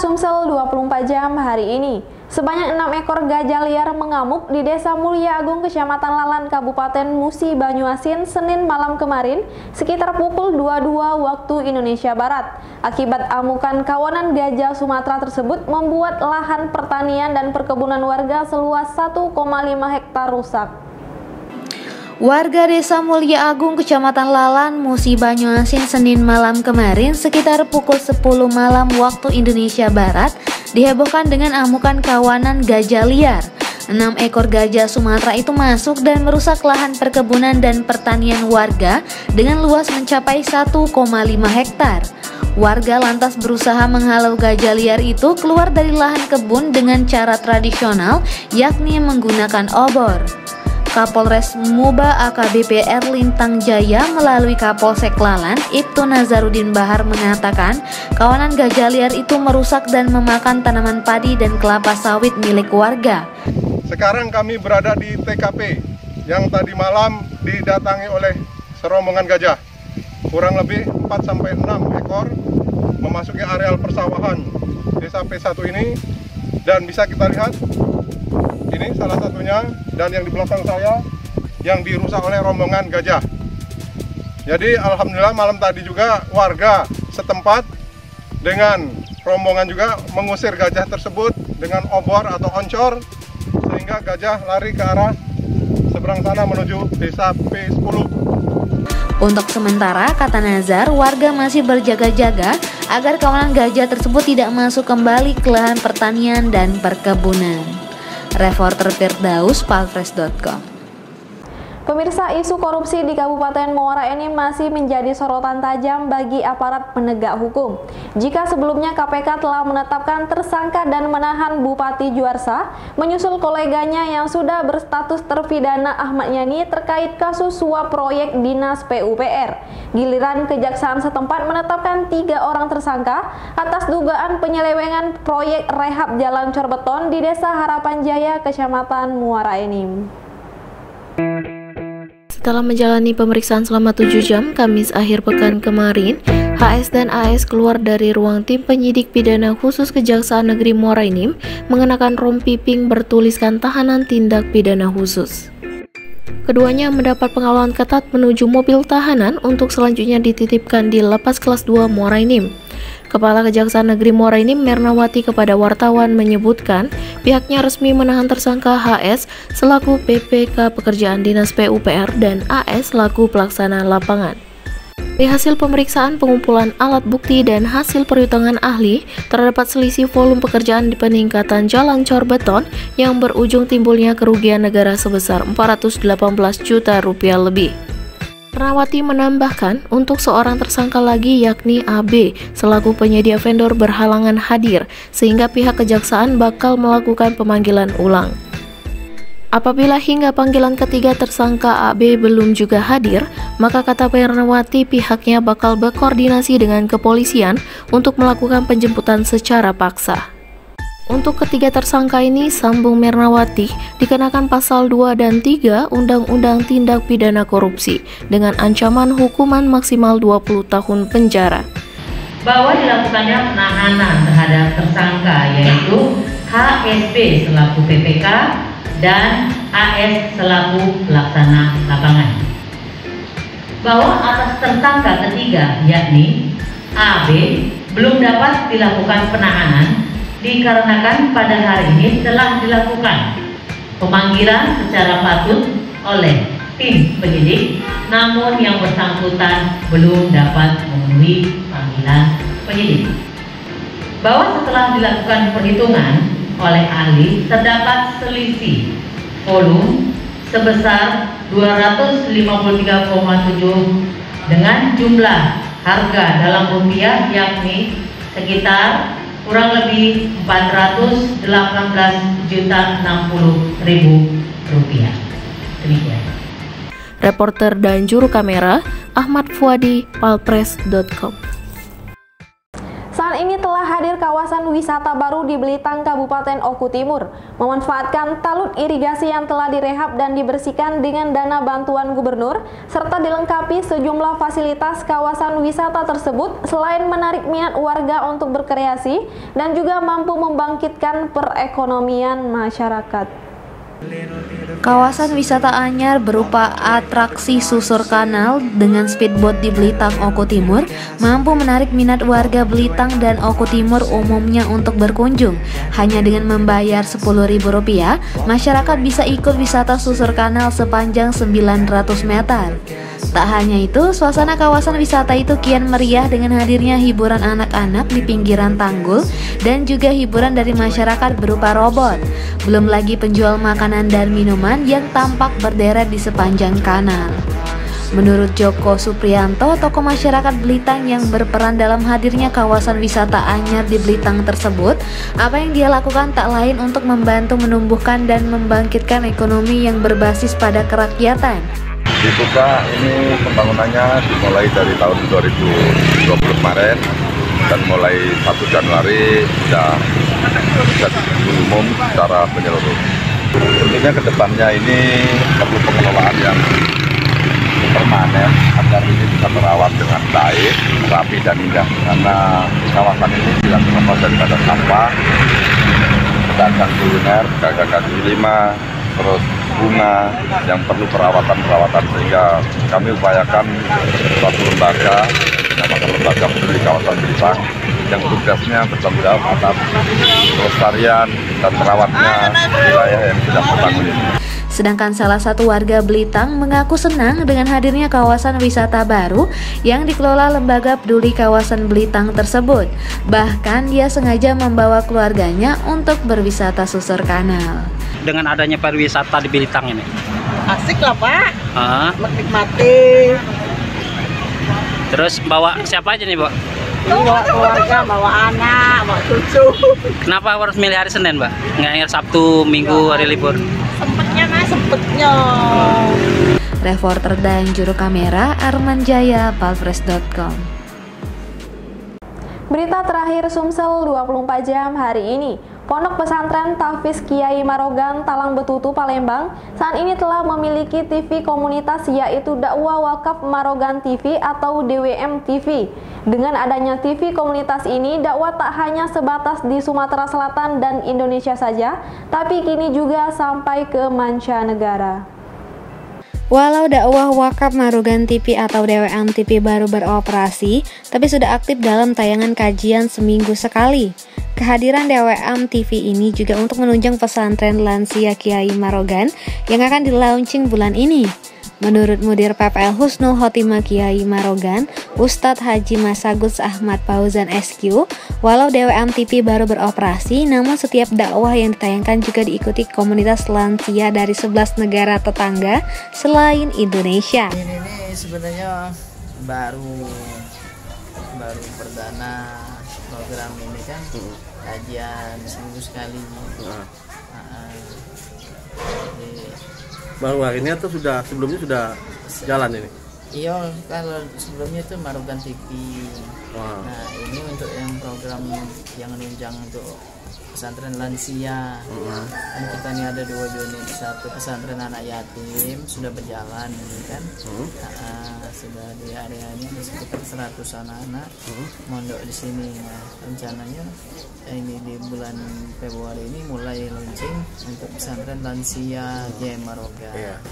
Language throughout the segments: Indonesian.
Sumsel 24 jam hari ini. Sebanyak 6 ekor gajah liar mengamuk di Desa Mulia Agung, Kecamatan Lalan, Kabupaten Musi Banyuasin, Senin malam kemarin sekitar pukul 22 waktu Indonesia Barat. Akibat amukan kawanan gajah Sumatera tersebut membuat lahan pertanian dan perkebunan warga seluas 1,5 hektar rusak. Warga Desa Mulia Agung, Kecamatan Lalan, Musi Banyuasin, Senin malam kemarin sekitar pukul 10 malam waktu Indonesia Barat dihebohkan dengan amukan kawanan gajah liar. 6 ekor gajah Sumatera itu masuk dan merusak lahan perkebunan dan pertanian warga dengan luas mencapai 1,5 hektar. Warga lantas berusaha menghalau gajah liar itu keluar dari lahan kebun dengan cara tradisional, yakni menggunakan obor. Kapolres Muba AKBP Erlintang Jaya melalui Kapolsek Lalan, Ibtu Nazarudin Bahar mengatakan kawanan gajah liar itu merusak dan memakan tanaman padi dan kelapa sawit milik warga. Sekarang kami berada di TKP yang tadi malam didatangi oleh serombongan gajah. Kurang lebih 4-6 ekor memasuki areal persawahan Desa P1 ini, dan bisa kita lihat ini salah satunya, dan yang di belakang saya yang dirusak oleh rombongan gajah. Jadi alhamdulillah malam tadi juga warga setempat dengan rombongan juga mengusir gajah tersebut dengan obor atau oncor, sehingga gajah lari ke arah seberang sana menuju Desa P10. Untuk sementara, kata Nazar, warga masih berjaga-jaga agar kawanan gajah tersebut tidak masuk kembali ke lahan pertanian dan perkebunan. Reporter Firdaus, palpres.com. Pemirsa, isu korupsi di Kabupaten Muara Enim masih menjadi sorotan tajam bagi aparat penegak hukum. Jika sebelumnya KPK telah menetapkan tersangka dan menahan Bupati Juarsa, menyusul koleganya yang sudah berstatus terpidana Ahmad Yani terkait kasus suap proyek Dinas PUPR. Giliran Kejaksaan setempat menetapkan 3 orang tersangka atas dugaan penyelewengan proyek rehab jalan cor beton di Desa Harapan Jaya, Kecamatan Muara Enim. Setelah menjalani pemeriksaan selama 7 jam, Kamis akhir pekan kemarin, HS dan AS keluar dari ruang tim penyidik pidana khusus Kejaksaan Negeri Muara Enim mengenakan rompi pink bertuliskan tahanan tindak pidana khusus. Keduanya mendapat pengawalan ketat menuju mobil tahanan untuk selanjutnya dititipkan di Lapas Kelas 2 Muara Enim. Kepala Kejaksaan Negeri Muara Enim, Mernawati, kepada wartawan menyebutkan pihaknya resmi menahan tersangka HS selaku PPK Pekerjaan Dinas PUPR dan AS selaku pelaksana lapangan. Dari hasil pemeriksaan, pengumpulan alat bukti dan hasil perhitungan ahli, terdapat selisih volume pekerjaan di peningkatan jalan cor beton yang berujung timbulnya kerugian negara sebesar 418 juta rupiah lebih. Mernawati menambahkan, untuk seorang tersangka lagi yakni AB selaku penyedia vendor berhalangan hadir, sehingga pihak kejaksaan bakal melakukan pemanggilan ulang. Apabila hingga panggilan ketiga tersangka AB belum juga hadir, maka kata Mernawati pihaknya bakal berkoordinasi dengan kepolisian untuk melakukan penjemputan secara paksa. Untuk ketiga tersangka ini, sambung Mernawati, dikenakan pasal 2 dan 3 Undang-Undang Tindak Pidana Korupsi dengan ancaman hukuman maksimal 20 tahun penjara. Bahwa dilakukannya penahanan terhadap tersangka yaitu HSB selaku PPK dan AS selaku pelaksana lapangan. Bahwa atas tersangka ketiga yakni AB belum dapat dilakukan penahanan dikarenakan pada hari ini telah dilakukan pemanggilan secara patut oleh tim penyidik, namun yang bersangkutan belum dapat memenuhi panggilan penyidik. Bahwa setelah dilakukan perhitungan oleh ahli, terdapat selisih volume sebesar 253,7 dengan jumlah harga dalam rupiah yakni sekitar kurang lebih 418.060.000 rupiah. Demikian. Reporter dan juru kamera Ahmad Fuadi, palpres.com. Saat ini telah hadir kawasan kawasan wisata baru di Belitang, Kabupaten Oku Timur, memanfaatkan talut irigasi yang telah direhab dan dibersihkan dengan dana bantuan gubernur, serta dilengkapi sejumlah fasilitas kawasan wisata tersebut selain menarik minat warga untuk berkreasi dan juga mampu membangkitkan perekonomian masyarakat. Kawasan wisata anyar berupa atraksi susur kanal dengan speedboat di Belitang, Oku Timur mampu menarik minat warga Belitang dan Oku Timur umumnya untuk berkunjung. Hanya dengan membayar Rp10.000, masyarakat bisa ikut wisata susur kanal sepanjang 900 meter. Tak hanya itu, suasana kawasan wisata itu kian meriah dengan hadirnya hiburan anak-anak di pinggiran tanggul dan juga hiburan dari masyarakat berupa robot. Belum lagi penjual makanan dan minuman yang tampak berderet di sepanjang kanal. Menurut Joko Supriyanto, tokoh masyarakat Belitang yang berperan dalam hadirnya kawasan wisata anyar di Belitang tersebut, apa yang dia lakukan tak lain untuk membantu menumbuhkan dan membangkitkan ekonomi yang berbasis pada kerakyatan. Dibuka ini pembangunannya dimulai dari tahun 2020 kemarin dan mulai 1 Januari sudah umum secara menyeluruh. Tentunya kedepannya ini perlu pengelolaan yang permanen agar ini bisa terawat dengan baik, rapi dan indah. Karena kawasan ini tidak terlepas daripada sampah, pedagang kuliner, pedagang kaki lima, terus bunga yang perlu perawatan sehingga kami upayakan suatu lembaga, dinamakan Lembaga Peduli Kawasan Belitang, yang tugasnya bertanggung jawab atas pelestarian dan merawatnya wilayah yang sudah terbangun ini. Sedangkan salah satu warga Belitang mengaku senang dengan hadirnya kawasan wisata baru yang dikelola Lembaga Peduli Kawasan Belitang tersebut. Bahkan dia sengaja membawa keluarganya untuk berwisata susur kanal. Dengan adanya pariwisata di Belitang ini, asik lah Pak, menikmati. Terus bawa siapa aja nih, Bu? Bawa keluarga, bawa anak, bawa cucu. Kenapa harus milih hari Senin, Mbak? Nggak hari Sabtu, Minggu, hari libur? Sempetnya Mas, sempetnya. Reporter dan juru kamera Arman Jaya, palfres.com. Berita terakhir Sumsel 24 jam hari ini. Pondok Pesantren Tahfiz Kiai Marogan Talang Betutu Palembang saat ini telah memiliki TV komunitas yaitu Dakwah Wakaf Marogan TV atau DWM TV. Dengan adanya TV komunitas ini, dakwah tak hanya sebatas di Sumatera Selatan dan Indonesia saja, tapi kini juga sampai ke mancanegara. Walau dakwah wakaf Marogan TV atau DWM TV baru beroperasi, tapi sudah aktif dalam tayangan kajian seminggu sekali. Kehadiran DWM TV ini juga untuk menunjang pesantren lansia Kiai Marogan yang akan di-launching bulan ini. Menurut Mudir PPL Husnul Khotimah Kiai Marogan, Ustadz Haji Masagus Ahmad Fauzan SQ, walau DWM TV baru beroperasi, namun setiap dakwah yang ditayangkan juga diikuti komunitas lansia dari 11 negara tetangga selain Indonesia. Ini sebenarnya baru perdana program ini kan, kajian seminggu sekali. Baru hari ini atau sebelumnya sudah jalan ini? Iya, kalau sebelumnya itu Marogan TV. Wow. Nah, ini untuk yang program yang menunjang untuk pesantren lansia. Kan kita ini ada 2 unit, satu pesantren anak yatim sudah berjalan ini kan. Sudah di area ini ada sekitar 100 anak-anak mondok di sini. Nah, rencananya ini di bulan Februari ini mulai launching untuk pesantren lansia Kiai Marogan.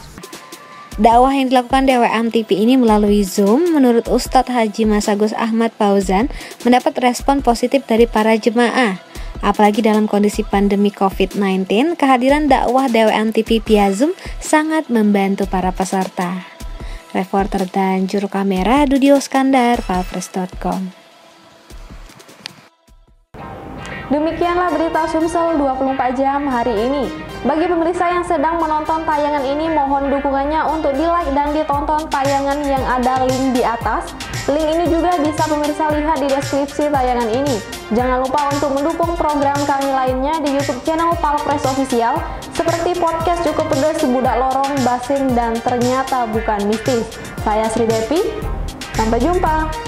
Dakwah yang dilakukan DWM TV ini melalui Zoom, menurut Ustadz Haji Masagus Ahmad Fauzan, mendapat respon positif dari para jemaah. Apalagi dalam kondisi pandemi COVID-19, kehadiran dakwah DWM TV via Zoom sangat membantu para peserta. Reporter dan juru kamera Dudio Skandar, palfres.com. Demikianlah berita Sumsel 24 jam hari ini. Bagi pemirsa yang sedang menonton tayangan ini, mohon dukungannya untuk di-like dan ditonton tayangan yang ada link di atas. Link ini juga bisa pemirsa lihat di deskripsi tayangan ini. Jangan lupa untuk mendukung program kami lainnya di YouTube channel Palfres Official seperti podcast Cukup Pedes, Budak Lorong, Basing, dan Ternyata Bukan Mistis. Saya Sri Depi, sampai jumpa.